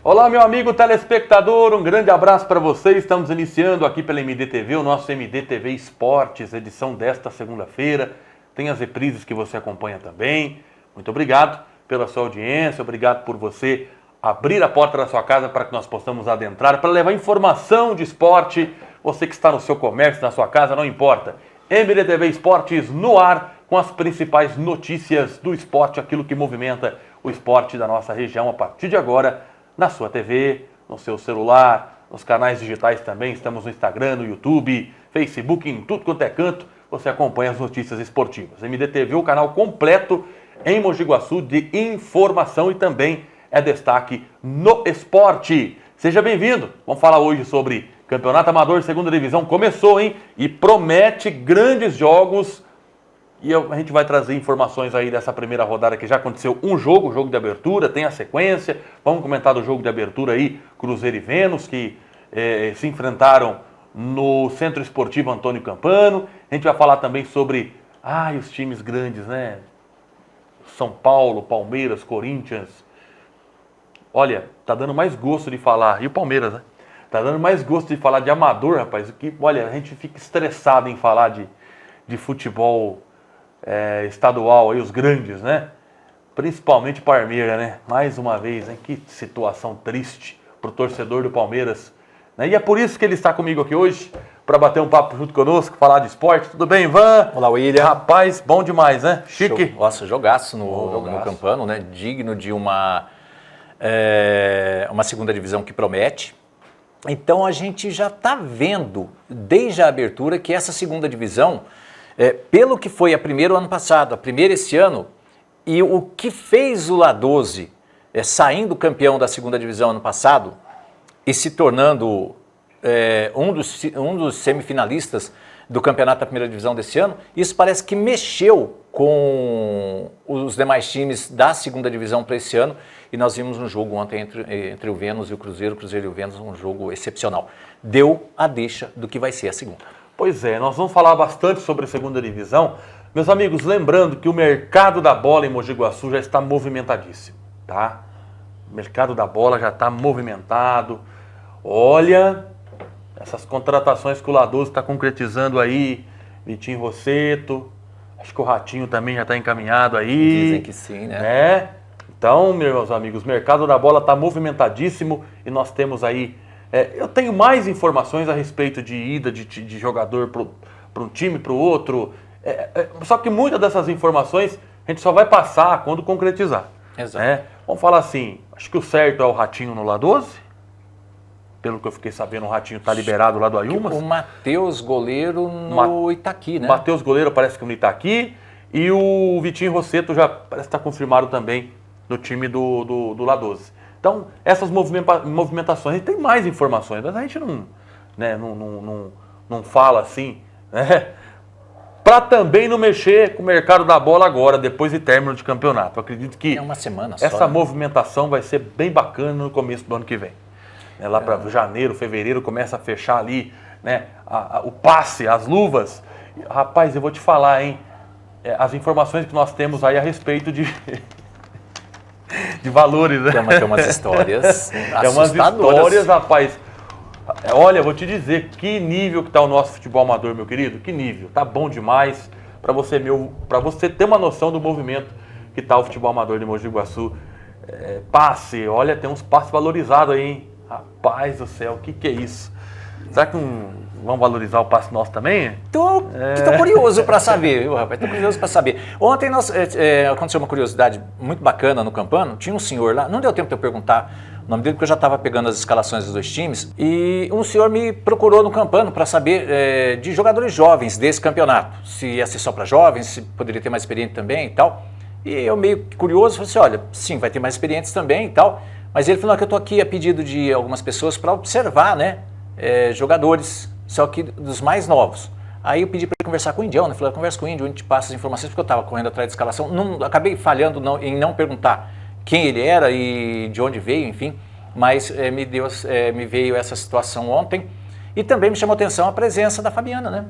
Olá, meu amigo telespectador, um grande abraço para você. Estamos iniciando aqui pela MDTV, o nosso MDTV Esportes, edição desta segunda-feira. Tem as reprises que você acompanha também. Muito obrigado pela sua audiência, obrigado por você abrir a porta da sua casa para que nós possamos adentrar, para levar informação de esporte. Você que está no seu comércio, na sua casa, não importa. MDTV Esportes no ar, com as principais notícias do esporte, aquilo que movimenta o esporte da nossa região a partir de agora, na sua TV, no seu celular, nos canais digitais também. Estamos no Instagram, no YouTube, Facebook, em tudo quanto é canto. Você acompanha as notícias esportivas. MDTV, o canal completo em Mogi Guaçu de informação e também é destaque no esporte. Seja bem-vindo. Vamos falar hoje sobre Campeonato Amador, segunda divisão. Começou, hein? E promete grandes jogos. E a gente vai trazer informações aí dessa primeira rodada que já aconteceu um jogo, o jogo de abertura, tem a sequência. Vamos comentar do jogo de abertura aí, Cruzeiro e Vênus, que se enfrentaram no Centro Esportivo Antônio Campano. A gente vai falar também sobre os times grandes, né? São Paulo, Palmeiras, Corinthians. Olha, tá dando mais gosto de falar. E o Palmeiras, né? Tá dando mais gosto de falar de amador, rapaz. Que, olha, a gente fica estressado em falar de futebol estadual, aí, os grandes, né? Principalmente Palmeiras, né? Mais uma vez, hein? Que situação triste pro torcedor do Palmeiras. Né? E é por isso que ele está comigo aqui hoje, para bater um papo junto conosco, falar de esporte. Tudo bem, Ivan? Olá, William. Rapaz, bom demais, né? Chique. Nossa, jogaço no Campano, né? Digno de uma segunda divisão que promete. Então a gente já está vendo, desde a abertura, que essa segunda divisão, pelo que foi a primeira ano passado, a primeira esse ano, e o que fez o La 12 saindo campeão da segunda divisão ano passado e se tornando um dos semifinalistas do campeonato da primeira divisão desse ano, isso parece que mexeu com os demais times da segunda divisão para esse ano, e nós vimos um jogo ontem entre o Vênus e o Cruzeiro e o Vênus, um jogo excepcional. Deu a deixa do que vai ser a segunda. Pois é, nós vamos falar bastante sobre a segunda divisão. Meus amigos, lembrando que o mercado da bola em Mogi Guaçu já está movimentadíssimo, tá? O mercado da bola já está movimentado. Olha, essas contratações que o La 12 está concretizando aí, Vitinho Rosseto, acho que o Ratinho também já está encaminhado aí. Dizem que sim, né? Então, meus amigos, o mercado da bola está movimentadíssimo e nós temos aí... eu tenho mais informações a respeito de ida de jogador para um time, para o outro. Só que muitas dessas informações a gente só vai passar quando concretizar. Exato. Vamos falar assim, acho que o certo é o Ratinho no La 12. Pelo que eu fiquei sabendo, o Ratinho está liberado lá do Ayumas. O Matheus, goleiro, no Itaqui, né? Matheus, goleiro, parece que no Itaqui. E o Vitinho Rosseto já parece estar confirmado também no time do La 12. Então, essas movimentações, a gente tem mais informações, mas a gente não fala assim, né? Para também não mexer com o mercado da bola agora, depois de término de campeonato. Eu acredito que uma semana só, essa movimentação vai ser bem bacana no começo do ano que vem. Lá para janeiro, fevereiro, começa a fechar ali, né, o passe, as luvas. Rapaz, eu vou te falar, hein? As informações que nós temos aí a respeito de valores, né? Tem umas histórias Tem umas histórias, rapaz. Olha, vou te dizer, que nível que tá o nosso futebol amador, meu querido. Que nível. Tá bom demais para você ter uma noção do movimento que tá o futebol amador de Mogi Guaçu. Passe, olha, tem uns passes valorizados aí, hein? Rapaz do céu, o que é isso? Será que vão valorizar o passe nosso também? Tô curioso para saber, viu, rapaz? Tô curioso para saber. Ontem aconteceu uma curiosidade muito bacana no Campano. Tinha um senhor lá, não deu tempo de eu perguntar o nome dele, porque eu já estava pegando as escalações dos dois times, e um senhor me procurou no Campano para saber de jogadores jovens desse campeonato. Se ia ser só para jovens, se poderia ter mais experiente também e tal. E eu meio curioso, falei assim, olha, sim, vai ter mais experientes também e tal. Mas ele falou que eu estou aqui a pedido de algumas pessoas para observar, né, jogadores, só que dos mais novos. Aí eu pedi para ele conversar com o Indião, né? Falei, conversa com o Índio, a gente passa as informações, porque eu estava correndo atrás da escalação. Acabei falhando em não perguntar quem ele era e de onde veio, enfim. Mas me veio essa situação ontem. E também me chamou a atenção a presença da Fabiana, né?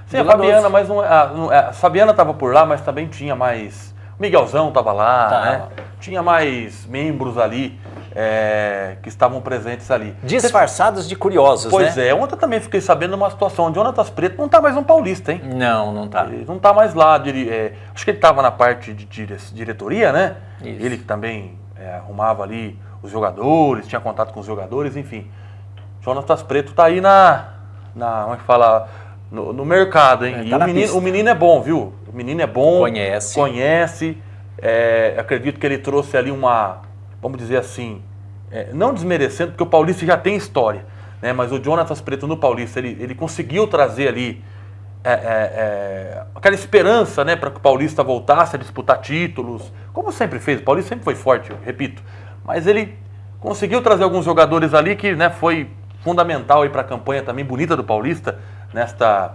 Sim, a Fabiana, mas a Fabiana estava por lá, mas também tinha mais... O Miguelzão estava lá, né? Tinha mais membros ali que estavam presentes ali. Disfarçados de curiosos, Pois né? ontem eu também fiquei sabendo de uma situação. O Jonatas Preto não está mais no Paulista, hein? Não tá. Ele não está mais lá. Acho que ele estava na parte de diretoria, né? Isso. Ele que também arrumava ali os jogadores, tinha contato com os jogadores, enfim. Jonatas Preto está aí como é que fala? No mercado, hein? Tá E o menino é bom, viu? O menino é bom. Conhece. Acredito que ele trouxe ali vamos dizer assim, não desmerecendo, porque o Paulista já tem história, né? Mas o Jonatas Preto no Paulista, ele conseguiu trazer ali aquela esperança, né, para que o Paulista voltasse a disputar títulos, como sempre fez. O Paulista sempre foi forte, eu repito, mas ele conseguiu trazer alguns jogadores ali que, né, foi fundamental para a campanha também bonita do Paulista nessa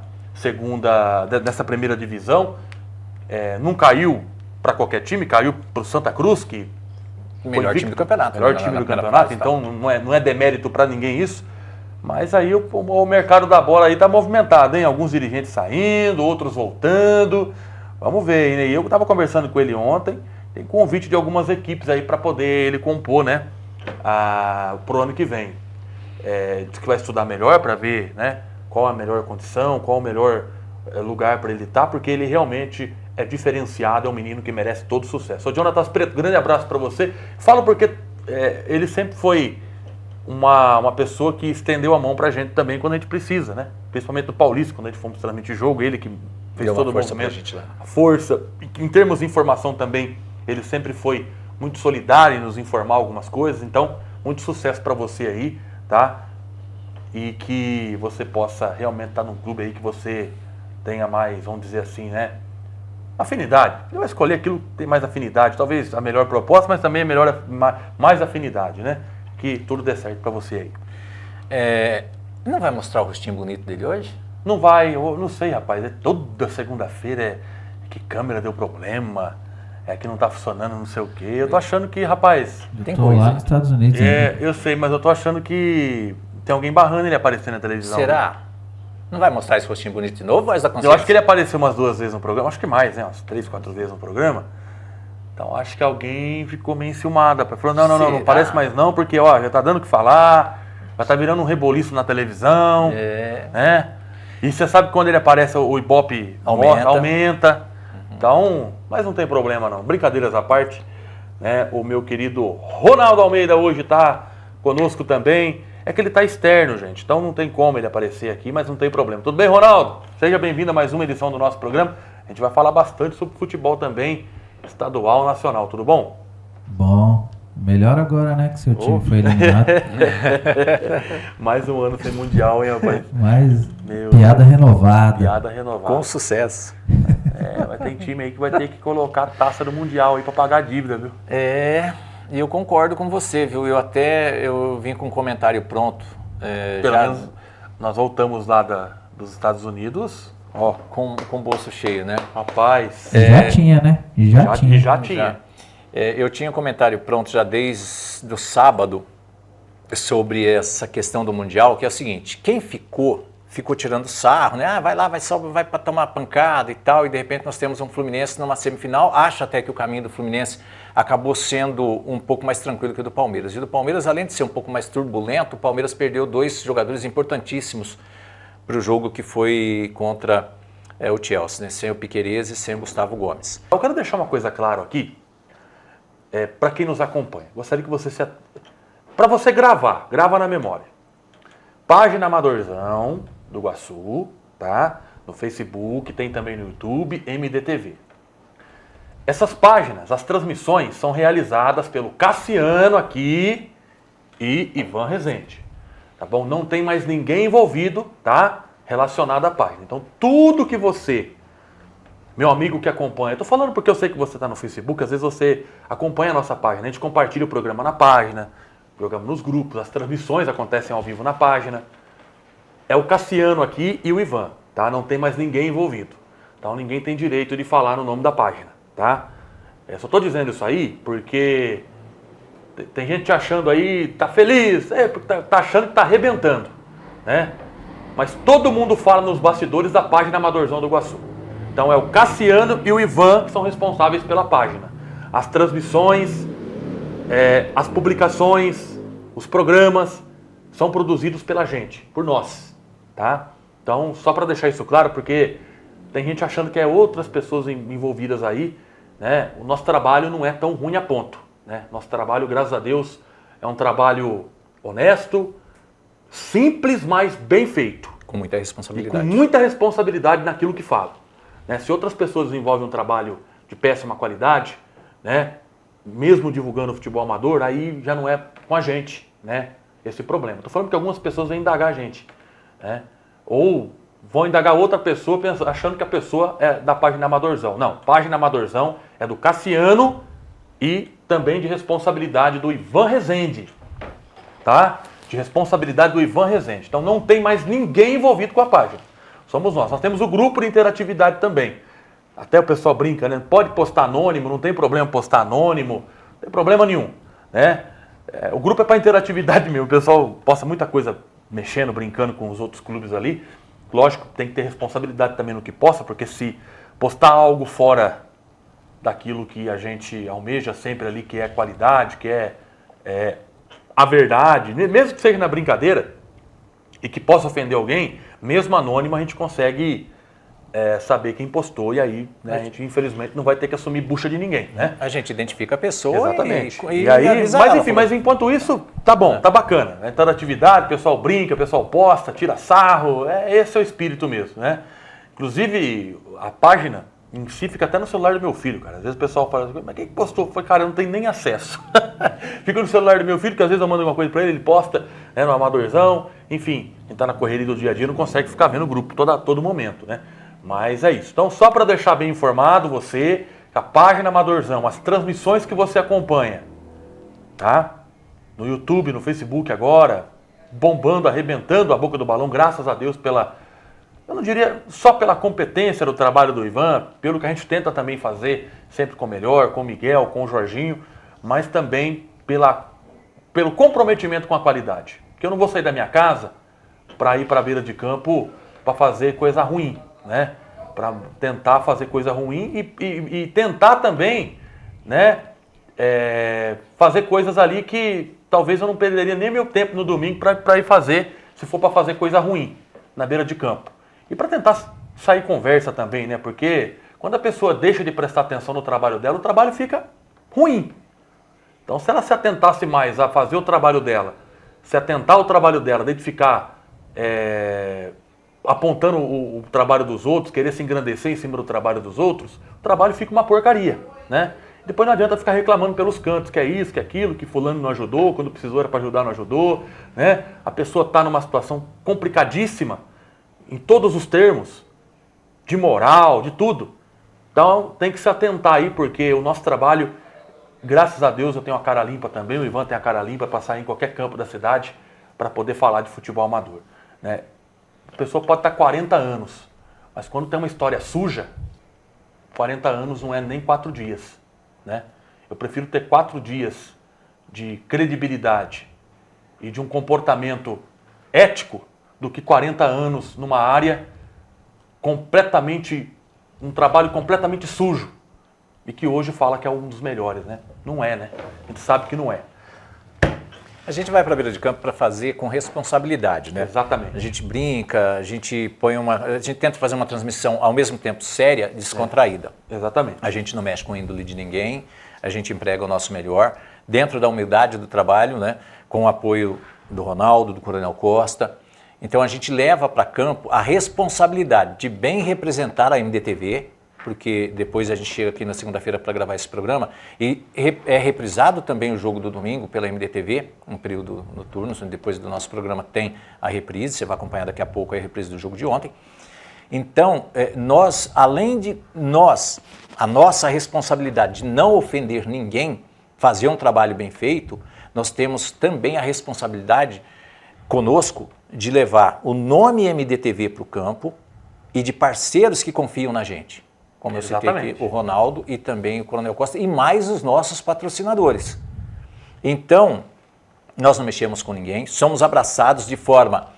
primeira divisão. Não caiu para qualquer time, caiu para o Santa Cruz, que melhor time do campeonato. Melhor time do campeonato, então não é demérito para ninguém isso. Mas aí o mercado da bola aí tá movimentado, hein? Alguns dirigentes saindo, outros voltando. Vamos ver, né? Eu estava conversando com ele ontem, tem convite de algumas equipes aí para poder ele compor, né? Pro ano que vem. Diz que vai estudar melhor para ver, né? Qual a melhor condição, qual o melhor lugar para ele estar, porque ele realmente é diferenciado, é um menino que merece todo sucesso. Ô Jonatas Preto, grande abraço para você. Falo porque ele sempre foi uma pessoa que estendeu a mão pra gente também quando a gente precisa, né? Principalmente no Paulista, quando a gente fomos transmitir jogo, ele que fez todo o movimento, a força. Em termos de informação também, ele sempre foi muito solidário em nos informar algumas coisas. Então, muito sucesso para você aí, tá? E que você possa realmente estar num clube aí que você tenha mais, vamos dizer assim, né? Afinidade. Ele vai escolher aquilo que tem mais afinidade. Talvez a melhor proposta, mas também mais afinidade, né? Que tudo dê certo para você aí. Não vai mostrar o rostinho bonito dele hoje? Não vai, eu não sei, rapaz. Toda segunda-feira que câmera deu problema, que não tá funcionando, não sei o quê. Eu tô achando que, rapaz... Eu tô lá nos Estados Unidos. Eu sei, mas eu tô achando que tem alguém barrando ele aparecer na televisão. Será? Né? Não vai mostrar esse rostinho bonito de novo, Voz da Consciência? Eu acho que ele apareceu umas 2 vezes no programa, acho que mais, né? Umas 3, 4 vezes no programa. Então acho que alguém ficou meio enciumado. Falou, não parece mais não, porque já tá dando o que falar, já tá virando um reboliço na televisão, né? E você sabe que quando ele aparece o Ibope aumenta. Então, mas não tem problema não. Brincadeiras à parte, né? O meu querido Ronaldo Almeida hoje tá conosco também. É que ele tá externo, gente, então não tem como ele aparecer aqui, mas não tem problema. Tudo bem, Ronaldo? Seja bem-vindo a mais uma edição do nosso programa. A gente vai falar bastante sobre futebol também, estadual, nacional, tudo bom? Bom, melhor agora, né, que seu time foi eliminado. Mais um ano sem mundial, hein, rapaz? Mas piada renovada. Piada renovada. Com sucesso. Mas tem time aí que vai ter que colocar a taça do mundial aí pra pagar a dívida, viu? E eu concordo com você, viu? Eu vim com um comentário pronto. Pelo menos nós voltamos lá dos Estados Unidos, com o bolso cheio, né? Rapaz. Já tinha, né? Já tinha. Eu tinha um comentário pronto já desde o sábado sobre essa questão do Mundial, que é o seguinte: quem ficou tirando sarro, né? Vai lá, vai para tomar pancada e tal, e de repente nós temos um Fluminense numa semifinal. Acho até que o caminho do Fluminense acabou sendo um pouco mais tranquilo que o do Palmeiras. E o do Palmeiras, além de ser um pouco mais turbulento, o Palmeiras perdeu 2 jogadores importantíssimos para o jogo que foi contra o Chelsea, né? Sem o Piquerez e sem o Gustavo Gomes. Eu quero deixar uma coisa clara aqui, para quem nos acompanha. Gostaria que você para você grava na memória. Página Amadorzão do Iguaçu, tá? No Facebook, tem também no YouTube, MDTV. Essas páginas, as transmissões são realizadas pelo Cassiano aqui e Ivan Rezende, tá bom? Não tem mais ninguém envolvido, tá? Relacionado à página. Então, tudo que você, meu amigo que acompanha, eu tô falando porque eu sei que você tá no Facebook, às vezes você acompanha a nossa página, a gente compartilha o programa na página, o programa nos grupos, as transmissões acontecem ao vivo na página. É o Cassiano aqui e o Ivan, tá? Não tem mais ninguém envolvido. Então, ninguém tem direito de falar no nome da página. Tá? Só estou dizendo isso aí porque tem gente achando aí, tá feliz, tá achando que tá arrebentando, né? Mas todo mundo fala nos bastidores da página Amadorzão do Iguaçu. Então é o Cassiano e o Ivan que são responsáveis pela página. As transmissões, as publicações, os programas são produzidos pela gente, por nós, tá? Então, só para deixar isso claro, porque tem gente achando que é outras pessoas envolvidas aí, né? O nosso trabalho não é tão ruim a ponto, né? Nosso trabalho, graças a Deus, é um trabalho honesto, simples, mas bem feito. Com muita responsabilidade. E com muita responsabilidade naquilo que fala, né? Se outras pessoas desenvolvem um trabalho de péssima qualidade, né? Mesmo divulgando o futebol amador, aí já não é com a gente, né? Esse problema. Estou falando que algumas pessoas vêm indagar a gente, né? Ou vão indagar outra pessoa achando que a pessoa é da página Amadorzão. Não, página Amadorzão é do Cassiano e também de responsabilidade do Ivan Rezende, tá? De responsabilidade do Ivan Rezende. Então não tem mais ninguém envolvido com a página. Somos nós. Nós temos o grupo de interatividade também. Até o pessoal brinca, né? Pode postar anônimo, não tem problema postar anônimo, não tem problema nenhum, né? O grupo é para interatividade mesmo. O pessoal posta muita coisa mexendo, brincando com os outros clubes ali. Lógico, tem que ter responsabilidade também no que posta, porque se postar algo fora daquilo que a gente almeja sempre ali, que é qualidade, que é a verdade, mesmo que seja na brincadeira e que possa ofender alguém, mesmo anônimo a gente consegue saber quem postou, e aí, né, a gente infelizmente não vai ter que assumir bucha de ninguém, né? A gente identifica a pessoa. Exatamente. E aí, avisa mas ela, enfim, mas enquanto isso, tá bom, tá bacana. É interatividade, o pessoal brinca, o pessoal posta, tira sarro, esse é o espírito mesmo, né? Inclusive, a página em si fica até no celular do meu filho, cara. Às vezes o pessoal fala assim, mas quem postou? Foi, cara, eu não tenho nem acesso. Fica no celular do meu filho, que às vezes eu mando alguma coisa pra ele posta, né, no Amadorzão, enfim, quem tá na correria do dia a dia não consegue ficar vendo o grupo todo momento, né? Mas é isso. Então, só para deixar bem informado você, a página Amadorzão, as transmissões que você acompanha, tá? No YouTube, no Facebook agora, bombando, arrebentando a boca do balão, graças a Deus eu não diria só pela competência do trabalho do Ivan, pelo que a gente tenta também fazer, sempre com o melhor, com o Miguel, com o Jorginho, mas também pelo comprometimento com a qualidade. Porque eu não vou sair da minha casa para ir para a beira de campo para fazer coisa ruim, né? Para tentar fazer coisa ruim e tentar também, né, fazer coisas ali que talvez eu não perderia nem meu tempo no domingo para ir fazer, se for para fazer coisa ruim na beira de campo. E para tentar sair conversa também, né? Porque quando a pessoa deixa de prestar atenção no trabalho dela, o trabalho fica ruim. Então, se ela se atentasse mais a fazer o trabalho dela, se atentar ao trabalho dela, de ficar apontando o trabalho dos outros, querer se engrandecer em cima do trabalho dos outros, o trabalho fica uma porcaria, né? Depois não adianta ficar reclamando pelos cantos, que é isso, que é aquilo, que fulano não ajudou, quando precisou era para ajudar, não ajudou, né? A pessoa está numa situação complicadíssima, em todos os termos, de moral, de tudo. Então tem que se atentar aí, porque o nosso trabalho, graças a Deus, eu tenho a cara limpa também, o Ivan tem a cara limpa para sair em qualquer campo da cidade para poder falar de futebol amador, né? A pessoa pode estar 40 anos, mas quando tem uma história suja, 40 anos não é nem 4 dias, né? Eu prefiro ter 4 dias de credibilidade e de um comportamento ético do que 40 anos numa área um trabalho completamente sujo e que hoje fala que é um dos melhores, né? Não é, né? A gente sabe que não é. A gente vai para a beira de campo para fazer com responsabilidade, né? Exatamente. A gente brinca, a gente tenta fazer uma transmissão ao mesmo tempo séria, descontraída. Exatamente. A gente não mexe com a índole de ninguém, a gente emprega o nosso melhor, dentro da humildade do trabalho, né? Com o apoio do Ronaldo, do Coronel Costa. Então a gente leva para campo a responsabilidade de bem representar a MDTV, porque depois a gente chega aqui na segunda-feira para gravar esse programa, e é reprisado também o jogo do domingo pela MDTV, um período noturno, depois do nosso programa tem a reprise, você vai acompanhar daqui a pouco a reprise do jogo de ontem. Então, além de a nossa responsabilidade de não ofender ninguém, fazer um trabalho bem feito, nós temos também a responsabilidade conosco de levar o nome MDTV para o campo e de parceiros que confiam na gente. Como eu citei aqui, o Ronaldo e também o Coronel Costa, e mais os nossos patrocinadores. Então, nós não mexemos com ninguém, somos abraçados de forma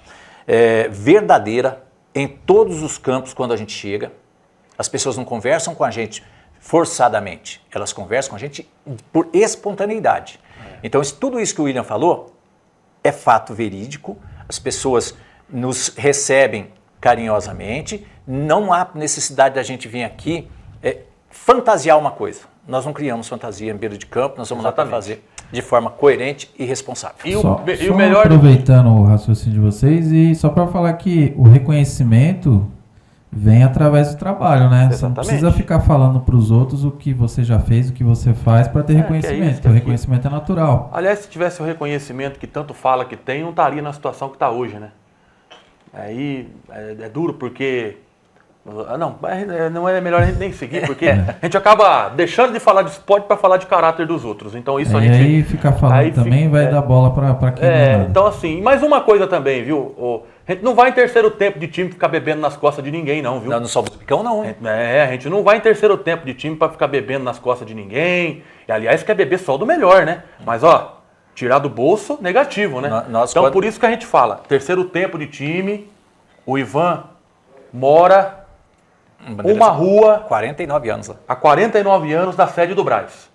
verdadeira em todos os campos quando a gente chega. As pessoas não conversam com a gente forçadamente, elas conversam com a gente por espontaneidade. Então, tudo isso que o William falou é fato verídico, as pessoas nos recebem carinhosamente, não há necessidade da gente vir aqui fantasiar uma coisa. Nós não criamos fantasia em beira de campo, nós vamos lá para fazer de forma coerente e responsável. E Só o melhor... aproveitando o raciocínio de vocês, e só para falar que o reconhecimento vem através do trabalho, né? Você não precisa ficar falando para os outros o que você já fez, o que você faz para ter reconhecimento. O reconhecimento é natural. Aliás, se tivesse o reconhecimento que tanto fala que tem, não estaria na situação que está hoje, né? Aí é duro porque... Não é melhor a gente nem seguir, porque a gente acaba deixando de falar de esporte para falar de caráter dos outros. Então isso a gente... aí ficar falando também vai dar bola para quem não é nada. Então assim, mais uma coisa também, viu? A gente não vai em terceiro tempo de time ficar bebendo nas costas de ninguém, não, viu? Não sobe o picão, não. A gente não vai em terceiro tempo de time para ficar bebendo nas costas de ninguém. E aliás, quer beber só do melhor, né? Mas tirar do bolso, negativo, né? Então por isso que a gente fala, terceiro tempo de time, o Ivan mora... uma rua... 49 anos. Há 49 anos da sede do Brás.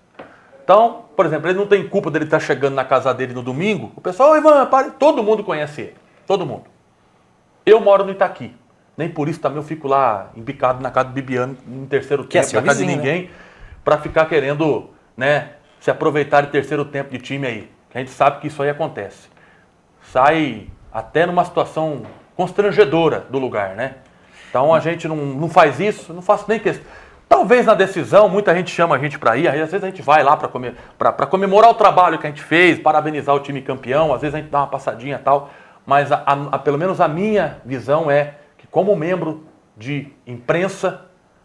Então, por exemplo, ele não tem culpa dele estar chegando na casa dele no domingo. O pessoal, Ivan, todo mundo conhece ele. Todo mundo. Eu moro no Itaqui. Nem por isso também eu fico lá embicado na casa do Bibiano em terceiro tempo, na casa de ninguém, né? Para ficar querendo, né, se aproveitar de terceiro tempo de time aí. A gente sabe que isso aí acontece. Sai até numa situação constrangedora do lugar, né? Então a gente não faz isso, não faço nem questão. Talvez na decisão, muita gente chama a gente para ir, aí às vezes a gente vai lá para comemorar o trabalho que a gente fez, parabenizar o time campeão, às vezes a gente dá uma passadinha e tal, mas pelo menos a minha visão é que como membro de imprensa,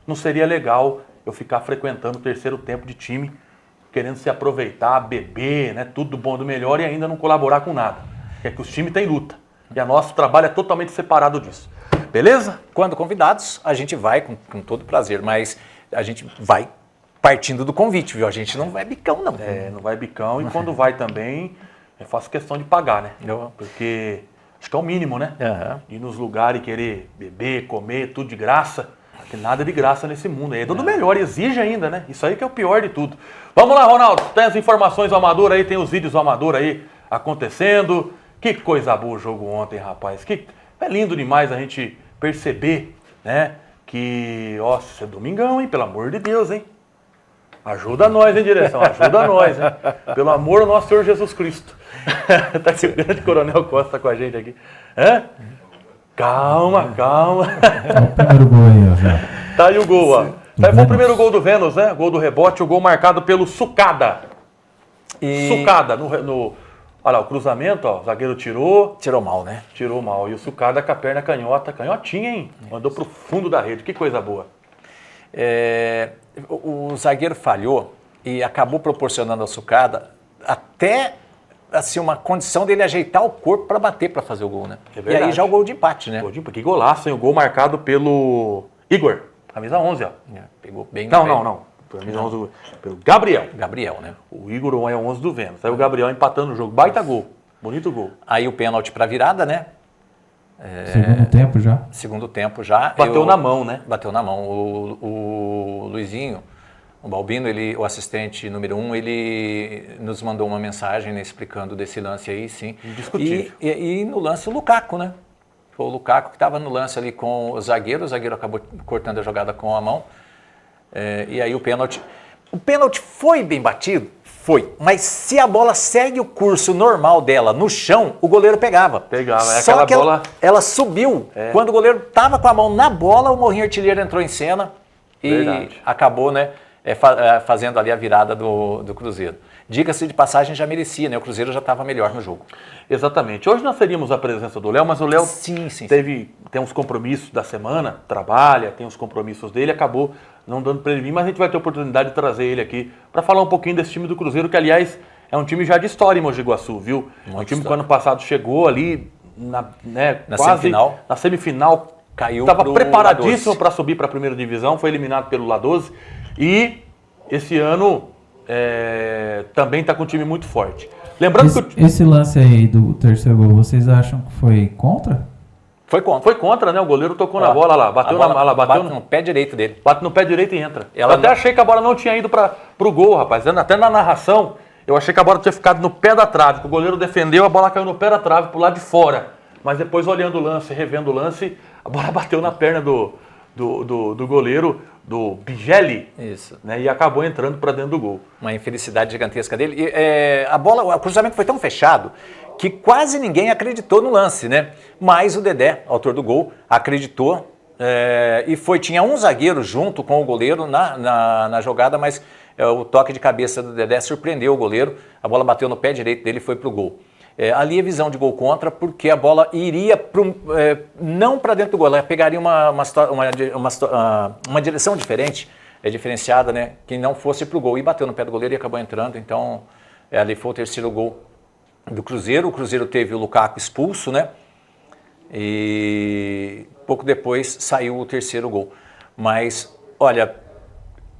não seria legal eu ficar frequentando o terceiro tempo de time, querendo se aproveitar, beber, né, tudo do bom do melhor e ainda não colaborar com nada. É que os times têm luta e o nosso trabalho é totalmente separado disso. Beleza? Quando convidados, a gente vai com todo prazer, mas a gente vai partindo do convite, viu? A gente não vai bicão, não. Não vai bicão e quando vai também, eu faço questão de pagar, né? Porque acho que é o mínimo, né? Ir nos lugares e querer beber, comer, tudo de graça. Porque nada é de graça nesse mundo. É tudo melhor, exige ainda, né? Isso aí que é o pior de tudo. Vamos lá, Ronaldo. Tem as informações do Amador aí, tem os vídeos do Amador aí acontecendo. Que coisa boa o jogo ontem, rapaz. É lindo demais a gente perceber, né, que, isso é domingão, hein, pelo amor de Deus, hein, ajuda nós, hein, direção, ajuda nós, hein, pelo amor do nosso Senhor Jesus Cristo. Tá aqui o grande Coronel Costa com a gente aqui. Calma. Olha o primeiro gol aí, ó, já. Tá aí o gol, ó. Foi o primeiro gol do Vênus, né, gol do rebote, o gol marcado pelo Sucada. Sucada, olha lá, o cruzamento, ó, o zagueiro tirou. Tirou mal, né? Tirou mal. E o Sucada com a perna canhota. Canhotinha, hein? Mandou pro fundo da rede. Que coisa boa. O zagueiro falhou e acabou proporcionando ao Sucada até assim, uma condição dele ajeitar o corpo para bater, para fazer o gol, né? E aí já o gol de empate, né? Que golaço, hein? O gol marcado pelo Igor. Camisa 11, ó. Pegou bem. Não. Camisa 11 pelo Gabriel. Gabriel, né? O Igor é 11 do Vênus. Aí o Gabriel empatando o jogo. Baita gol. Bonito gol. Aí o pênalti para virada, né? Segundo tempo já. Segundo tempo já. Bateu na mão, né? Bateu na mão. O Luizinho, o Balbino, o assistente número 1, ele nos mandou uma mensagem, né, explicando desse lance aí, sim. Indiscutível. E no lance o Lukaku, né? Foi o Lukaku que estava no lance ali com o zagueiro acabou cortando a jogada com a mão. E aí o pênalti foi bem batido? Foi. Mas se a bola segue o curso normal dela no chão, o goleiro pegava. Só que bola... ela subiu. Quando o goleiro estava com a mão na bola, o Morrinho Artilheiro entrou em cena e acabou, né, fazendo ali a virada do Cruzeiro. Diga-se de passagem, já merecia, né? O Cruzeiro já estava melhor no jogo. Exatamente. Hoje nós teríamos a presença do Léo, mas o Léo tem uns compromissos da semana, trabalha, tem os compromissos dele, acabou não dando para ele vir, mas a gente vai ter a oportunidade de trazer ele aqui para falar um pouquinho desse time do Cruzeiro, que aliás é um time já de história em Mogi Guaçu, viu? É um time que ano passado chegou ali na semifinal, caiu, estava preparadíssimo para subir para a primeira divisão, foi eliminado pelo La12 e esse ano também está com um time muito forte. Lembrando esse lance aí do terceiro gol, vocês acham que foi contra? Foi contra, né? O goleiro tocou na bola lá, bateu no pé direito dele. Bate no pé direito e entra. Eu até achei que a bola não tinha ido pro gol, rapaz. Até na narração Eu achei que a bola tinha ficado no pé da trave, que o goleiro defendeu, a bola caiu no pé da trave pro lado de fora. Mas depois, olhando o lance, revendo o lance, a bola bateu na perna do goleiro, do Bigelli. Isso. Né, e acabou entrando para dentro do gol. Uma infelicidade gigantesca dele. E, o cruzamento foi tão fechado que quase ninguém acreditou no lance, né? Mas o Dedé, autor do gol, acreditou. Tinha um zagueiro junto com o goleiro na jogada, mas o toque de cabeça do Dedé surpreendeu o goleiro, a bola bateu no pé direito dele e foi para o gol. Ali é visão de gol contra, porque a bola iria não para dentro do gol, ela pegaria uma direção diferente, diferenciada, né, que não fosse para o gol, e bateu no pé do goleiro e acabou entrando. Então ali foi o terceiro gol do Cruzeiro. O Cruzeiro teve o Lukaku expulso, né? E pouco depois saiu o terceiro gol. Mas, olha,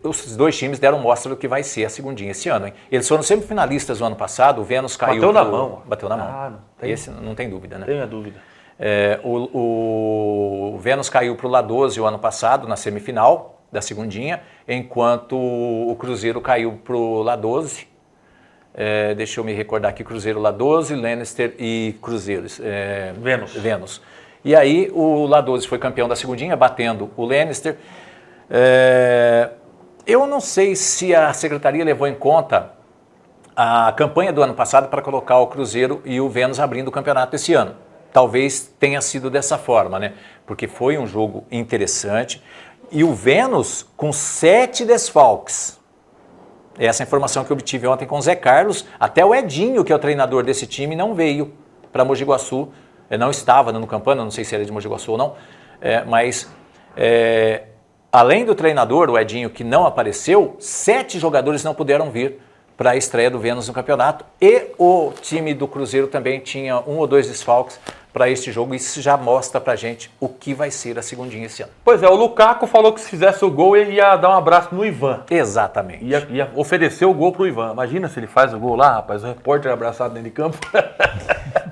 os dois times deram mostra do que vai ser a segundinha esse ano, hein? Eles foram semifinalistas no ano passado, o Vênus caiu... Bateu na mão. Bateu na mão. Não tem... Esse não tem dúvida, né? Tenho a dúvida. O Vênus caiu para o La 12 o ano passado, na semifinal da segundinha, enquanto o Cruzeiro caiu para o La 12. Deixa eu me recordar aqui, Cruzeiro, La 12, Lannister e Cruzeiros. Vênus. E aí o La 12 foi campeão da segundinha, batendo o Lannister. Eu não sei se a secretaria levou em conta a campanha do ano passado para colocar o Cruzeiro e o Vênus abrindo o campeonato esse ano. Talvez tenha sido dessa forma, né? Porque foi um jogo interessante. E o Vênus com 7 desfalques. Essa informação que eu obtive ontem com o Zé Carlos. Até o Edinho, que é o treinador desse time, não veio para Mogi Guaçu. Não estava no Campana, não sei se era de Mogi Guaçu ou não. Além do treinador, o Edinho, que não apareceu, 7 jogadores não puderam vir para a estreia do Vênus no campeonato. E o time do Cruzeiro também tinha 1 ou 2 desfalques para este jogo. Isso já mostra para a gente o que vai ser a segundinha esse ano. Pois é, o Lukaku falou que se fizesse o gol ele ia dar um abraço no Ivan. Exatamente. Ia oferecer o gol pro Ivan. Imagina se ele faz o gol lá, rapaz, o repórter abraçado dentro de campo.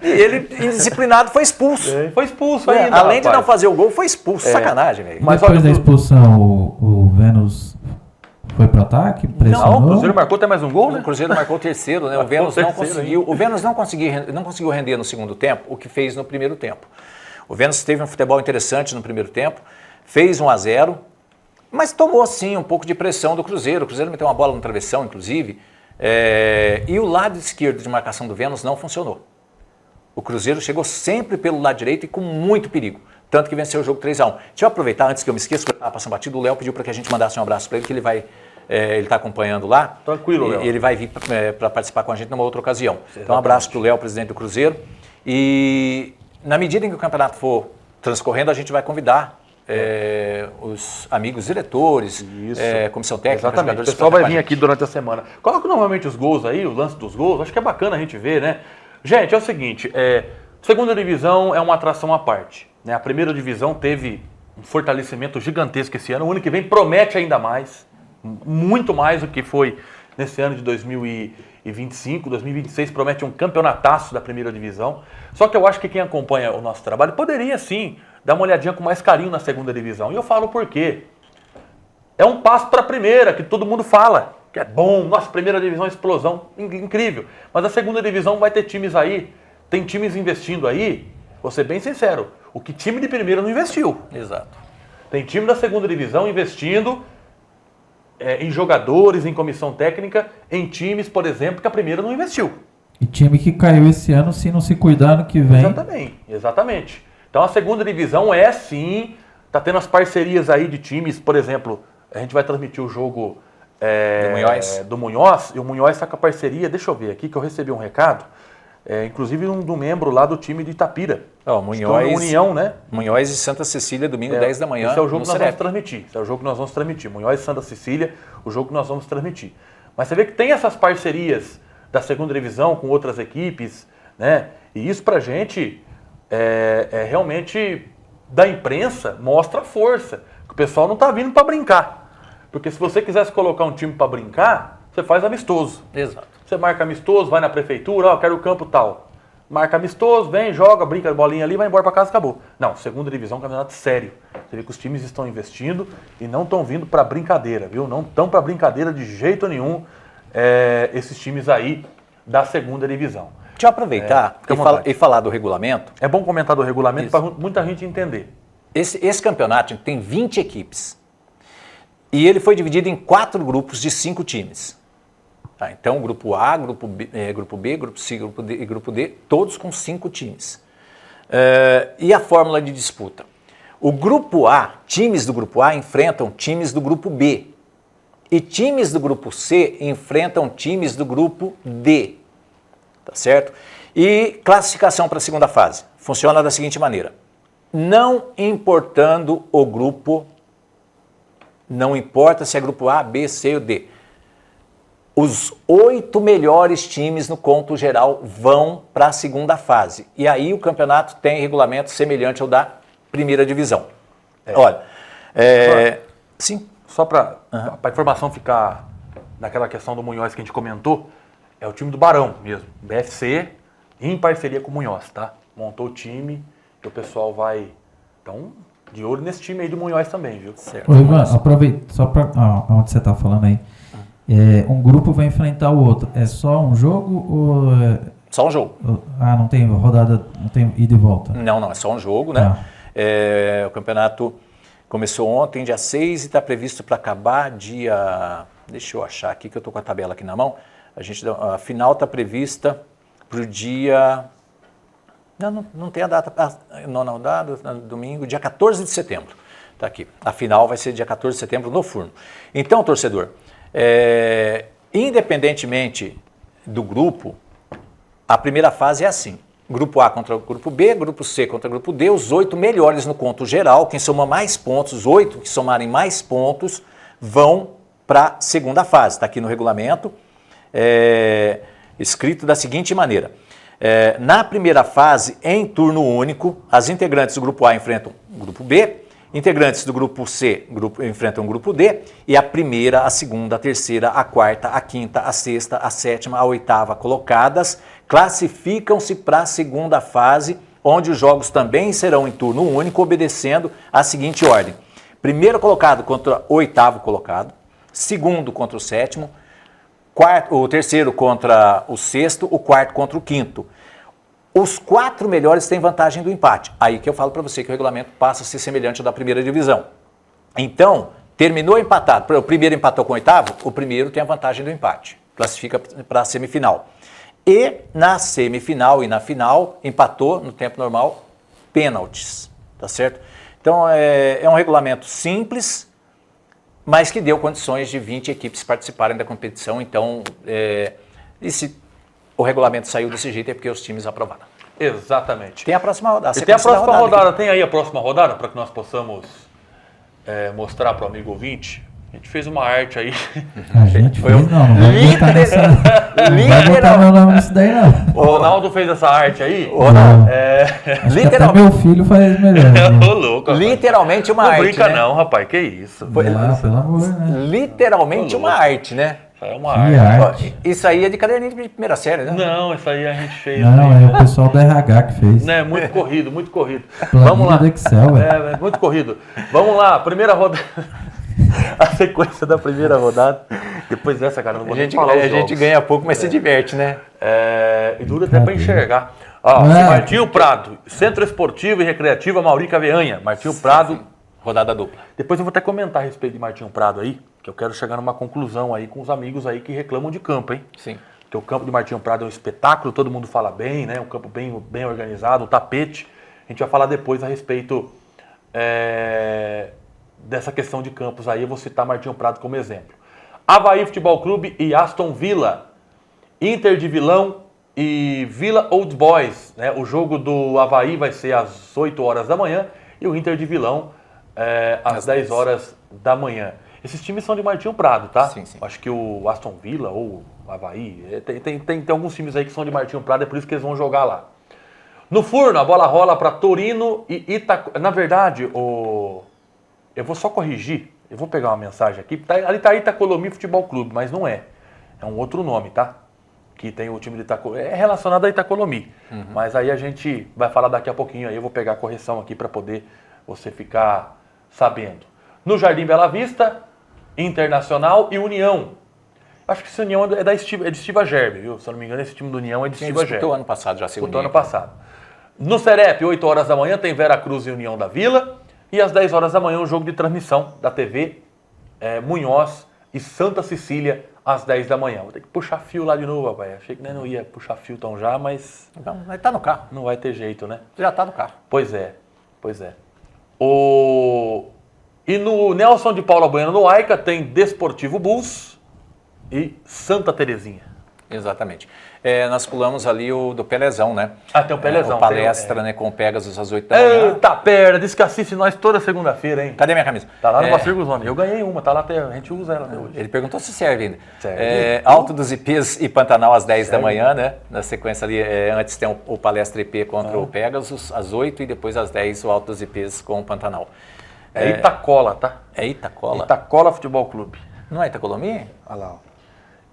E ele, indisciplinado, foi expulso. Foi expulso ainda, além rapaz. de não fazer o gol, foi expulso. Sacanagem, velho. Mas depois da expulsão, o Vênus foi pro ataque? Não, o Cruzeiro marcou até mais um gol, né? O Cruzeiro marcou o terceiro, né? O Vênus não conseguiu. O Vênus não conseguiu render no segundo tempo o que fez no primeiro tempo. O Vênus teve um futebol interessante no primeiro tempo, fez 1-0, mas tomou sim um pouco de pressão do Cruzeiro. O Cruzeiro meteu uma bola no travessão, inclusive, e o lado esquerdo de marcação do Vênus não funcionou. O Cruzeiro chegou sempre pelo lado direito e com muito perigo. Tanto que venceu o jogo 3-1. Deixa eu aproveitar, antes que eu me esqueça, que eu estava passando batido, o Léo pediu para que a gente mandasse um abraço para ele, que ele está acompanhando lá. Tranquilo, Léo. E ele vai vir para participar com a gente numa outra ocasião. Então, um abraço para o Léo, presidente do Cruzeiro. E na medida em que o campeonato for transcorrendo, a gente vai convidar os amigos diretores, comissão técnica, exatamente. jogadores. O pessoal vai vir aqui durante a semana. Coloca normalmente os gols aí, o lance dos gols. Acho que é bacana a gente ver, né? Gente, é o seguinte, segunda divisão é uma atração à parte. Né? A primeira divisão teve um fortalecimento gigantesco esse ano. O ano que vem promete ainda mais, muito mais do que foi nesse ano de 2025. 2026 promete um campeonataço da primeira divisão. Só que eu acho que quem acompanha o nosso trabalho poderia sim dar uma olhadinha com mais carinho na segunda divisão. E eu falo por quê. É um passo para a primeira, que todo mundo fala. Que é bom, nossa, primeira divisão, explosão, incrível. Mas a segunda divisão vai ter times aí, tem times investindo aí, vou ser bem sincero, o que time de primeira não investiu. Exato. Tem time da segunda divisão investindo em jogadores, em comissão técnica, em times, por exemplo, que a primeira não investiu. E time que caiu esse ano, se não se cuidar no que vem... Exatamente. Então a segunda divisão sim, tá tendo as parcerias aí de times, por exemplo, a gente vai transmitir o jogo... do Munhoz, e o Munhoz está com a parceria, deixa eu ver aqui que eu recebi um recado, inclusive do membro lá do time de Itapira. Munhoz, União, né? Munhoz e Santa Cecília, domingo 10 da manhã. Esse é o jogo que nós vamos transmitir. Esse é o jogo que nós vamos transmitir. Munhoz e Santa Cecília, o jogo que nós vamos transmitir. Mas você vê que tem essas parcerias da segunda divisão com outras equipes, né? E isso pra gente realmente da imprensa mostra força. Que o pessoal não tá vindo para brincar. Porque se você quisesse colocar um time para brincar, você faz amistoso. Exato. Você marca amistoso, vai na prefeitura, quero o campo tal. Marca amistoso, vem, joga, brinca a bolinha ali, vai embora para casa, acabou. Não, segunda divisão é um campeonato sério. Você vê que os times estão investindo e não estão vindo para brincadeira, viu? Não estão para brincadeira de jeito nenhum. esses times aí da segunda divisão. Deixa eu aproveitar e falar do regulamento. É bom comentar do regulamento para muita gente entender. Esse campeonato tem 20 equipes e ele foi dividido em 4 grupos de 5 times. Tá, então, grupo A, grupo B, grupo C, grupo D e grupo D, todos com 5 times. E a fórmula de disputa? O grupo A, times do grupo A enfrentam times do grupo B. E times do grupo C enfrentam times do grupo D. Tá certo? E classificação para a segunda fase. Funciona da seguinte maneira. Não importando o grupo, não importa se é grupo A, B, C ou D. Os 8 melhores times no conto geral vão para a segunda fase. E aí o campeonato tem regulamento semelhante ao da primeira divisão. Olha, sim. Só para a informação ficar naquela questão do Munhoz que a gente comentou, é o time do Barão mesmo, BFC, em parceria com o Munhoz, tá? Montou o time e o pessoal vai, então, de olho nesse time aí do Munhoz também, viu? Certo. Ô, Ivan, aproveita, só para onde você está falando aí, um grupo vai enfrentar o outro, é só um jogo ou... Só um jogo. Não tem rodada, não tem ida e volta? Não, é só um jogo, né? O campeonato começou ontem, dia 6, e está previsto para acabar dia... Deixa eu achar aqui, que eu estou com a tabela aqui na mão. A final está prevista para o dia... Não tem a data. Não data, domingo, dia 14 de setembro. Está aqui. A final vai ser dia 14 de setembro no Furno. Então, torcedor, independentemente do grupo, a primeira fase é assim. Grupo A contra o grupo B, grupo C contra o grupo D, os 8 melhores no conto geral, quem soma mais pontos, os 8 que somarem mais pontos, vão para a segunda fase. Está aqui no regulamento, escrito da seguinte maneira. Na primeira fase, em turno único, as integrantes do grupo A enfrentam o grupo B, integrantes do grupo C enfrentam o grupo D, e a primeira, a segunda, a terceira, a quarta, a quinta, a sexta, a sétima, a oitava colocadas classificam-se para a segunda fase, onde os jogos também serão em turno único, obedecendo a seguinte ordem. Primeiro colocado contra o oitavo colocado, segundo contra o sétimo, o terceiro contra o sexto, o quarto contra o quinto. Os 4 melhores têm vantagem do empate. Aí que eu falo para você que o regulamento passa a ser semelhante ao da primeira divisão. Então, terminou empatado, o primeiro empatou com o oitavo, o primeiro tem a vantagem do empate. Classifica para a semifinal. E na semifinal e na final, empatou no tempo normal, pênaltis. Tá certo? Então, é um regulamento simples, mas que deu condições de 20 equipes participarem da competição. Então, e se o regulamento saiu desse jeito é porque os times aprovaram. Exatamente. Tem a próxima rodada. E tem a próxima rodada. Tem aí a próxima rodada para que nós possamos mostrar para o amigo ouvinte? A gente fez uma arte aí. A gente fez, não vai botar nessa... Não vai botar meu nome nisso daí, não. O Ronaldo fez essa arte aí? Até meu filho faz melhor. Ô, louco, rapaz. Literalmente uma arte, não brinca né? Não, rapaz, que isso. Pelo amor, né? Literalmente uma arte, né? Isso aí é uma arte. Isso aí é de caderninho de primeira série, né? Não, isso aí a gente fez. Não, é o pessoal do RH que fez. Né, muito corrido, muito corrido. Planilha Vamos lá. do Excel, velho. Muito corrido. Vamos lá, primeira rodada. A sequência da primeira rodada. Depois dessa, cara, não vou nem falar os A gente ganha pouco, mas se diverte, né? E dura até para enxergar. Martinho Prado, Centro Esportivo e Recreativo Mauri Caveanha. Martinho Prado, rodada dupla. Depois eu vou até comentar a respeito de Martinho Prado aí, que eu quero chegar numa conclusão aí com os amigos aí que reclamam de campo, hein? Sim. Porque o campo de Martinho Prado é um espetáculo, todo mundo fala bem, né? Um campo bem organizado, um tapete. A gente vai falar depois a respeito dessa questão de campos aí. Eu vou citar Martinho Prado como exemplo. Avaí Futebol Clube e Aston Villa. Inter de Vilão e Villa Old Boys. Né? O jogo do Avaí vai ser às 8 horas da manhã e o Inter de Vilão às 10 horas da manhã. Esses times são de Martinho Prado, tá? Sim, sim. Acho que o Aston Villa ou o Avaí, tem alguns times aí que são de Martinho Prado, é por isso que eles vão jogar lá. No Furno, a bola rola para Torino e Na verdade, eu vou só corrigir, eu vou pegar uma mensagem aqui, ali tá Itacolomi Futebol Clube, mas não é. É um outro nome, tá? Que tem o time de Itacolomi, é relacionado a Itacolomi. Mas aí a gente vai falar daqui a pouquinho, aí eu vou pegar a correção aqui para poder você ficar sabendo. No Jardim Bela Vista, Internacional e União. Acho que esse União é de Estiva Gerbe, viu? Se eu não me engano, esse time do União é de Estiva Gerbe. Disputou ano passado já, segundo ano passado. No Serep, 8 horas da manhã, tem Vera Cruz e União da Vila. E às 10 horas da manhã, um jogo de transmissão da TV Munhoz e Santa Cecília, às 10 da manhã. Vou ter que puxar fio lá de novo, rapaz. Achei que não ia puxar fio tão já, mas... Então, vai estar no carro. Não vai ter jeito, né? Já está no carro. Pois é. E no Nelson de Paula Bueno, no Aica, tem Desportivo Bulls e Santa Terezinha. Exatamente. Nós pulamos ali o do Pelezão, né? Tem o Pelezão. O palestra, né, com o Pegasus às 8 da manhã. Eita perna, disse que assiste nós toda segunda-feira, hein? Cadê minha camisa? Tá lá no Bacirgo Zone. Eu ganhei uma, tá lá até, a gente usa ela até hoje. Ele perguntou se serve ainda. Serve. Alto dos IPs e Pantanal às 10 da manhã, né? Na sequência ali, antes tem o palestra IP contra o Pegasus, às 8 e depois às 10 o Alto dos IPs com o Pantanal. É Itacola, tá? É Itacola? Itacola Futebol Clube. Não é Itacolomi? Olha lá, ó.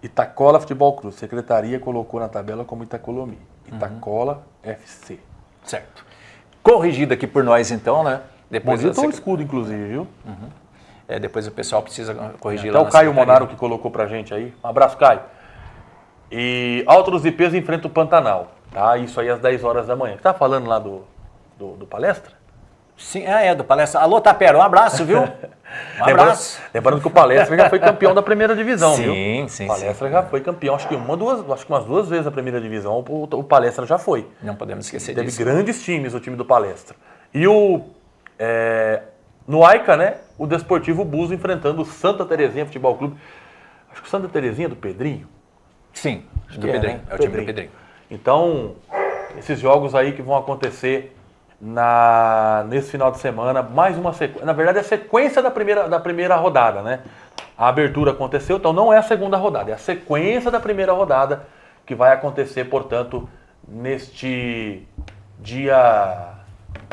Itacola Futebol Clube. Secretaria colocou na tabela como Itacolomi. Itacola FC. Certo. Corrigido aqui por nós então, né? Depois Bonito o escudo, inclusive, viu? Depois o pessoal precisa corrigir Até lá o na Caio secretaria. Monaro que colocou pra gente aí. Um abraço, Caio. E Alto dos IPs enfrenta o Pantanal. Tá? Isso aí às 10 horas da manhã. Você tá falando lá do palestra? Sim, do palestra. Alô, Tapera, um abraço, viu? Um abraço. Lembrando que o Palestra já foi campeão da primeira divisão, viu? Sim. O Palestra já foi campeão, acho que umas duas vezes a primeira divisão, o Palestra já foi. Não podemos esquecer Teve disso. grandes times, o time do Palestra. E no Aica, né, o Desportivo Bulls enfrentando o Santa Terezinha Futebol Clube. Acho que o Santa Terezinha é do Pedrinho. Sim, do que Pedrinho. né? É o time do Pedrinho. Então, esses jogos aí que vão acontecer nesse final de semana, mais uma sequência. Na verdade, é a sequência da primeira rodada, né? A abertura aconteceu, então não é a segunda rodada, é a sequência da primeira rodada que vai acontecer, portanto, neste dia,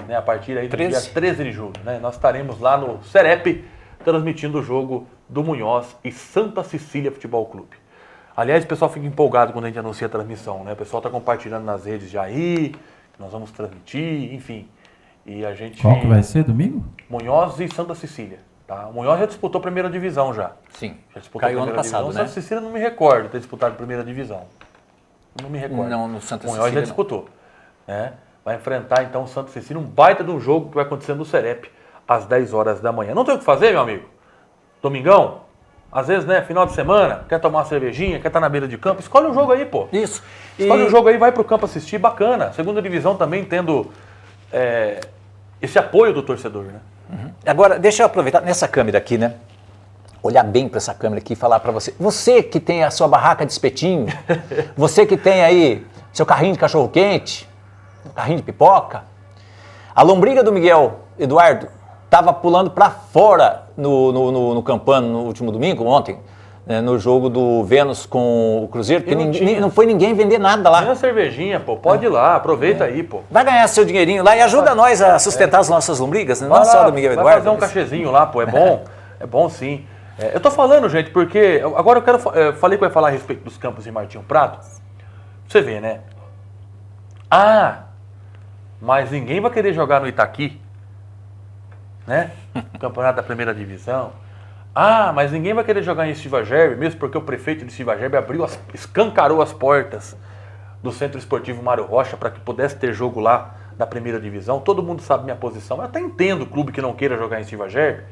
né, a partir aí do dia 13 de julho, né? Nós estaremos lá no Serep transmitindo o jogo do Munhoz e Santa Cecília Futebol Clube. Aliás, o pessoal fica empolgado quando a gente anuncia a transmissão, né? O pessoal está compartilhando nas redes já aí. Nós vamos transmitir, enfim. E a gente... Qual que vai ser, domingo? Munhoz e Santa Cecília. Tá? O Munhoz já disputou a primeira divisão já. Sim. Já disputou Caiu a ano primeira passado, divisão. né? Santa Cecília não me recordo de ter disputado a primeira divisão. Não me recordo. Não, no Santa O Munhoz Cecília já disputou. Né? Vai enfrentar então o Santa Cecília, um baita de um jogo que vai acontecer no Serep às 10 horas da manhã. Não tem o que fazer, meu amigo? Domingão? Às vezes, né, final de semana, quer tomar uma cervejinha, quer estar na beira de campo, escolhe um jogo aí, pô. Isso. Escolhe um jogo aí, vai pro campo assistir, bacana. Segunda divisão também tendo esse apoio do torcedor, né? Agora, deixa eu aproveitar nessa câmera aqui, né? Olhar bem para essa câmera aqui e falar para você. Você que tem a sua barraca de espetinho, você que tem aí seu carrinho de cachorro-quente, carrinho de pipoca, a lombriga do Miguel Eduardo estava pulando para fora no Campano no último domingo, ontem, né, no jogo do Vênus com o Cruzeiro, porque não foi ninguém vender nada lá. Ganha cervejinha, pô, pode ir lá, aproveita aí, pô. Vai ganhar seu dinheirinho lá e ajuda nós a sustentar as nossas lombrigas, né? Não Vai só lá, do Miguel vai Eduardo. fazer um cachezinho lá, pô, é bom sim. Eu tô falando, gente, porque agora falei que eu ia falar a respeito dos campos de Martinho Prado. Você vê, né? Mas ninguém vai querer jogar no Itaqui, né? Campeonato da primeira divisão. Mas ninguém vai querer jogar em Estiva Gerbe, mesmo porque o prefeito de Estiva Gerbe escancarou as portas do Centro Esportivo Mário Rocha para que pudesse ter jogo lá da primeira divisão. Todo mundo sabe minha posição. Eu até entendo o clube que não queira jogar em Estiva Gerbe,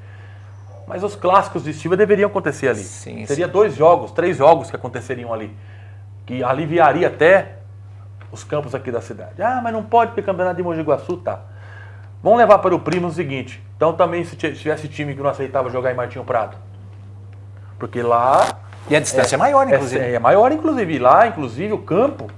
mas os clássicos de Estiva deveriam acontecer ali. Sim, Seria 2 jogos, 3 jogos que aconteceriam ali, que aliviaria até os campos aqui da cidade. Mas não pode porque campeonato de Mogi Guaçu tá. Vamos levar para o primo o seguinte. Então também se tivesse time que não aceitava jogar em Martinho Prado. Porque lá... E a distância é maior, inclusive. É maior, inclusive. E lá, inclusive, o campo,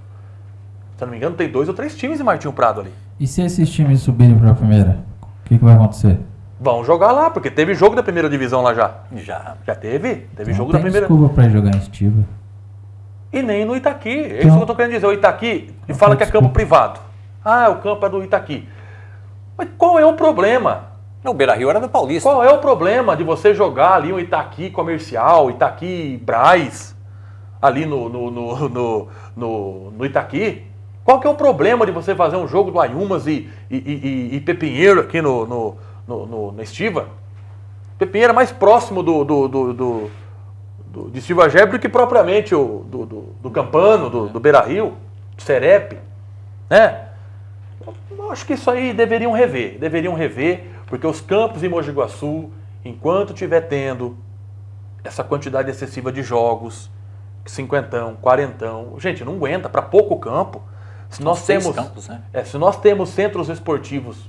se eu não me engano, tem 2 ou 3 times em Martinho Prado ali. E se esses times subirem para a primeira? O que vai acontecer? Vão jogar lá, porque teve jogo da primeira divisão lá já. Já teve? Teve jogo da primeira... Não tem desculpa para jogar em Estiva. E nem no Itaqui. É isso que eu tô querendo dizer. O Itaqui, e fala que é campo privado. O campo é do Itaqui. Mas qual é o problema? O Beira-Rio era do Paulista. Qual é o problema de você jogar ali um Itaqui comercial, Itaqui Brás, ali no Itaqui? Qual que é o problema de você fazer um jogo do Ayumas e Pepinheiro aqui na Estiva? Pepinheiro é mais próximo do de Silva Gerbe do que propriamente do Campano, do Beira-Rio, do Serep, né? Eu acho que isso aí deveriam rever, porque os campos em Mogi Guaçu, enquanto tiver tendo essa quantidade excessiva de jogos, 50, 40, gente, não aguenta, para pouco campo. Se nós temos campos, né? Se nós temos centros esportivos,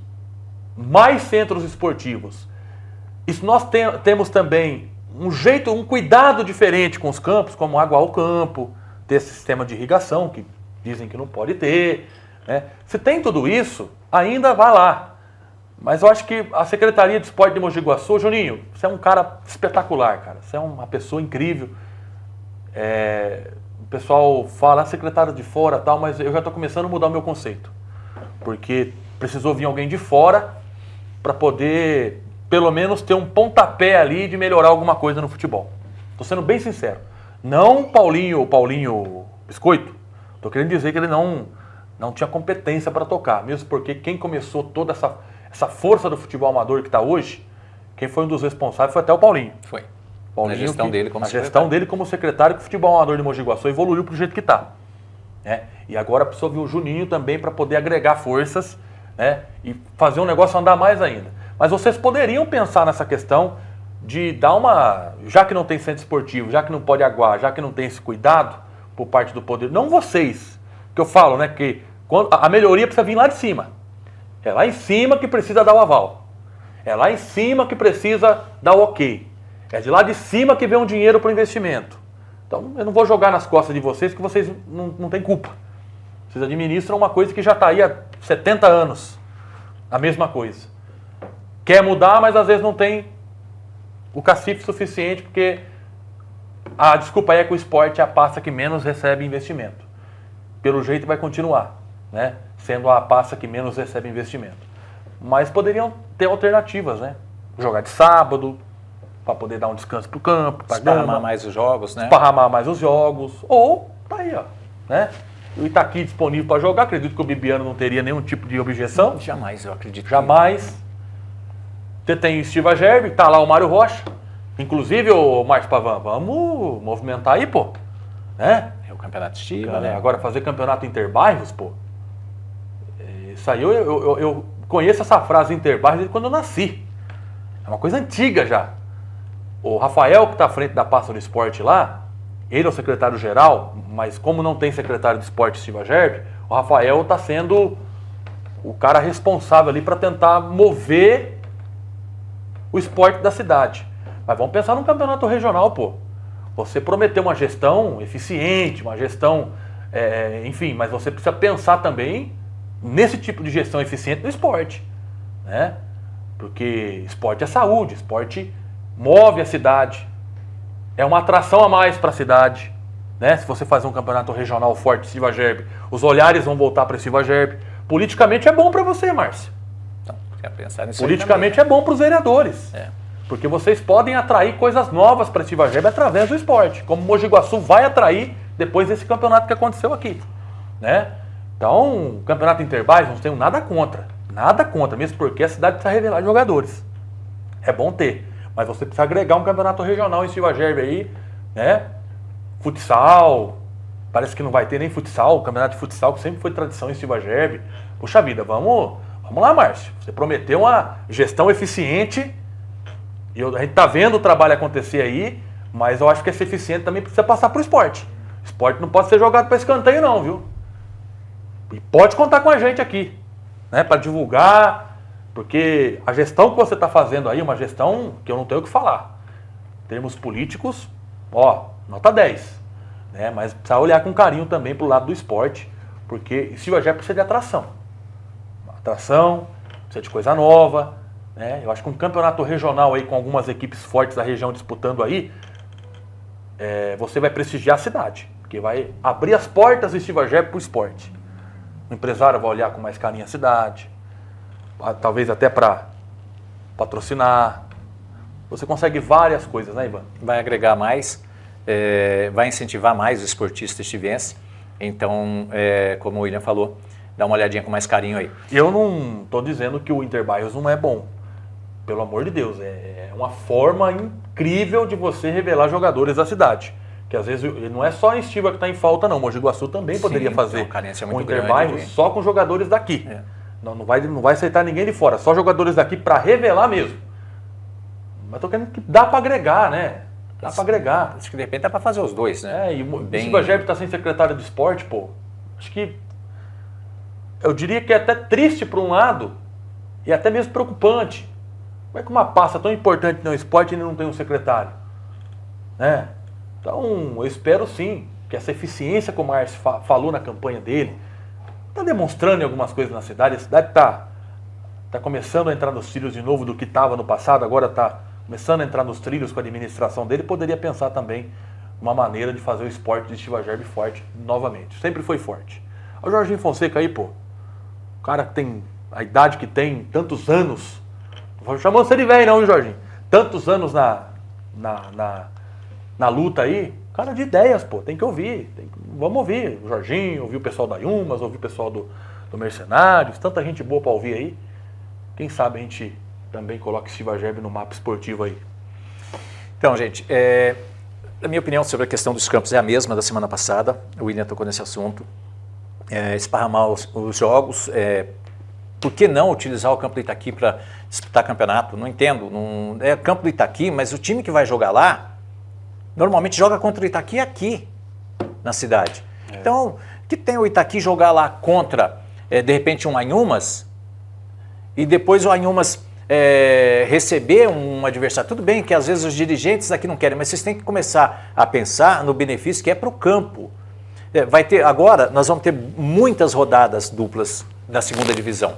mais centros esportivos, e se nós temos também um cuidado diferente com os campos, como água ao campo, ter esse sistema de irrigação, que dizem que não pode ter, né? Se tem tudo isso, ainda vai lá. Mas eu acho que a Secretaria de Esporte de Mogi Guaçu, Juninho, você é um cara espetacular, cara. Você é uma pessoa incrível. O pessoal fala, secretário de fora e tal, mas eu já estou começando a mudar o meu conceito. Porque precisou vir alguém de fora para poder, pelo menos, ter um pontapé ali de melhorar alguma coisa no futebol. Estou sendo bem sincero. Não Paulinho Biscoito. Estou querendo dizer que ele não tinha competência para tocar. Mesmo porque quem começou toda essa força do futebol amador que está hoje, quem foi um dos responsáveis foi até o Paulinho. Foi. Paulinho, a gestão dele como secretário. gestão dele como secretário, que o futebol amador de Mogi Guaçu evoluiu para o jeito que está. Né? E agora precisou vir o Juninho também para poder agregar forças, né? E fazer um negócio andar mais ainda. Mas vocês poderiam pensar nessa questão de dar uma... Já que não tem centro esportivo, já que não pode aguar, já que não tem esse cuidado por parte do poder... Não vocês, que eu falo, né? Que a melhoria precisa vir lá de cima. É lá em cima que precisa dar o aval. É lá em cima que precisa dar o ok. É de lá de cima que vem um dinheiro para o investimento. Então, eu não vou jogar nas costas de vocês, que vocês não têm culpa. Vocês administram uma coisa que já está aí há 70 anos. A mesma coisa. Quer mudar, mas às vezes não tem o cacife suficiente, porque a desculpa aí é que o esporte é a pasta que menos recebe investimento. Pelo jeito vai continuar, né? Sendo a pasta que menos recebe investimento. Mas poderiam ter alternativas, né? Jogar de sábado, para poder dar um descanso pro campo, para esparramar mais os jogos, né? Esparramar mais os jogos. Ou, tá aí, ó, né? O Itaqui disponível para jogar. Acredito que o Bibiano não teria nenhum tipo de objeção. Jamais, eu acredito. Jamais. Você tem o Silva Gerbe, tá lá o Mário Rocha. Inclusive, o Márcio Pavan, vamos movimentar aí, pô. Né? É o Campeonato Estiva, né? Agora fazer campeonato interbairros, pô. Isso aí, eu conheço essa frase interbairros desde quando eu nasci. É uma coisa antiga já. O Rafael, que está à frente da pasta do esporte lá, ele é o secretário-geral, mas como não tem secretário de esporte Silva Gerbe, o Rafael está sendo o cara responsável ali para tentar mover o esporte da cidade. Mas vamos pensar num campeonato regional, pô. Você prometeu uma gestão eficiente, uma gestão, enfim, mas você precisa pensar também nesse tipo de gestão eficiente no esporte, né? Porque esporte é saúde, esporte move a cidade, é uma atração a mais para a cidade, né? Se você fazer um campeonato regional forte de Silva Gerbe, os olhares vão voltar para Silva Gerbe. Politicamente é bom para você, Márcio. Então, quer pensar nisso politicamente também, né? É bom para os vereadores. Porque vocês podem atrair coisas novas para Silva Gerbe através do esporte, como Mogi Guaçu vai atrair depois desse campeonato que aconteceu aqui, né? Então, campeonato interbairros, não tenho nada contra, mesmo porque a cidade precisa revelar jogadores. É bom ter, mas você precisa agregar um campeonato regional em Silva Gerbe aí, né? Futsal, parece que não vai ter nem futsal, o campeonato de futsal que sempre foi tradição em Silva Gerbe. Puxa vida, vamos lá, Márcio. Você prometeu uma gestão eficiente e a gente tá vendo o trabalho acontecer aí, mas eu acho que esse eficiente também precisa passar pro esporte. O esporte não pode ser jogado para escanteio não, viu? E pode contar com a gente aqui, né, para divulgar, porque a gestão que você está fazendo aí é uma gestão que eu não tenho o que falar. Em termos políticos, ó, nota 10. Né, mas precisa olhar com carinho também para o lado do esporte, porque Silva Gerbe precisa de atração. Atração, precisa de coisa nova. Né, eu acho que um campeonato regional aí com algumas equipes fortes da região disputando aí, você vai prestigiar a cidade, porque vai abrir as portas de Silva Gerbe para o esporte. O empresário vai olhar com mais carinho a cidade, talvez até para patrocinar. Você consegue várias coisas, né, Ivan? Vai agregar mais, vai incentivar mais o esportista estivense. Então, como o William falou, dá uma olhadinha com mais carinho aí. Eu não estou dizendo que o Interbairros não é bom. Pelo amor de Deus, é uma forma incrível de você revelar jogadores da cidade. Que às vezes não é só a Estiva que está em falta, não. Mogi Guaçu também poderia fazer um interbairro só com jogadores daqui. Não vai aceitar ninguém de fora, só jogadores daqui para revelar mesmo. Mas tô querendo que dá para agregar, né? Dá para agregar. Acho que de repente dá para fazer os dois, né? E o Estiva Gerbi está sem secretário de esporte, pô. Acho que eu diria que é até triste por um lado e até mesmo preocupante. Como é que uma pasta tão importante no esporte ainda não tem um secretário? Né? Então, eu espero sim que essa eficiência, como o Márcio falou na campanha dele, está demonstrando em algumas coisas na cidade. A cidade está começando a entrar nos trilhos de novo do que estava no passado, agora está começando a entrar nos trilhos com a administração dele. Poderia pensar também uma maneira de fazer o esporte de Estiva Gerbi forte novamente. Sempre foi forte. O Jorginho Fonseca aí, pô, o cara que tem a idade que tem, tantos anos, não vou chamar você de velho não, viu, Jorginho? Tantos anos na luta aí, cara de ideias, pô, tem que ouvir. Vamos ouvir o Jorginho, ouvir o pessoal da Yumas, ouvir o pessoal do Mercenários, tanta gente boa para ouvir aí. Quem sabe a gente também coloca Estiva Gerbi no mapa esportivo aí. Então, gente, a minha opinião sobre a questão dos campos é a mesma da semana passada. O William tocou nesse assunto. Esparramar os jogos. Por que não utilizar o campo do Itaqui para disputar campeonato? Não entendo. Não, é campo do Itaqui, mas o time que vai jogar lá normalmente joga contra o Itaqui aqui na cidade. Então, que tem o Itaqui jogar lá contra, de repente, um Anhumas e depois o Anhumas receber um adversário. Tudo bem que às vezes os dirigentes aqui não querem, mas vocês têm que começar a pensar no benefício que é para o campo. Agora, nós vamos ter muitas rodadas duplas na segunda divisão.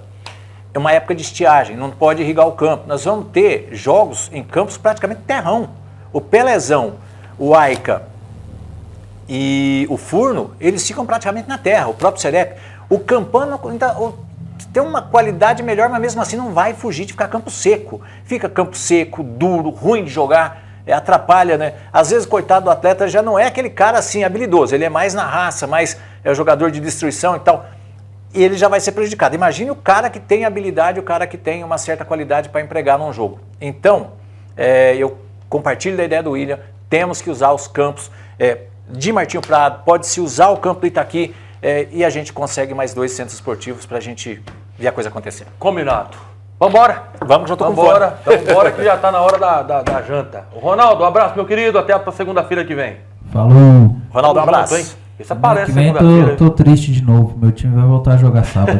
É uma época de estiagem, não pode irrigar o campo. Nós vamos ter jogos em campos praticamente terrão. O Pelezão, o Aica e o Furno, eles ficam praticamente na terra. O próprio Serep. O Campano ainda tem uma qualidade melhor, mas mesmo assim não vai fugir de ficar campo seco. Fica campo seco, duro, ruim de jogar, atrapalha, né? Às vezes, coitado do atleta, já não é aquele cara assim habilidoso, ele é mais na raça, mais jogador de destruição e tal. E ele já vai ser prejudicado. Imagine o cara que tem habilidade, o cara que tem uma certa qualidade para empregar num jogo. Então, eu compartilho da ideia do William, temos que usar os campos de Martinho Prado, pode-se usar o campo do Itaqui e a gente consegue mais 2 centros esportivos para a gente ver a coisa acontecer. Combinado. Vambora? Vamos, já tô com fome. Vambora que já tá na hora da janta. O Ronaldo, um abraço, meu querido, até a segunda-feira que vem. Falou. Ronaldo, um abraço. Hein? Isso aparece segunda-feira. Tô triste de novo, meu time vai voltar a jogar sábado.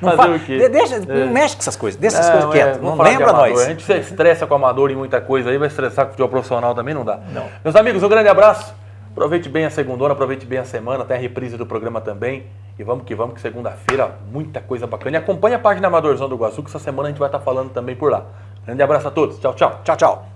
Fazer o quê? Não mexe com essas coisas, deixa essas coisas quietas, não lembra nós. A gente se estressa com o amador em muita coisa aí, vai estressar com o futebol profissional também, não dá. Não. Meus amigos, um grande abraço, aproveite bem a segundona, aproveite bem a semana, tem a reprise do programa também, e vamos que segunda-feira, muita coisa bacana. E acompanhe a página Amadorzão do Iguaçu, que essa semana a gente vai estar falando também por lá. Grande abraço a todos, tchau, tchau. Tchau, tchau.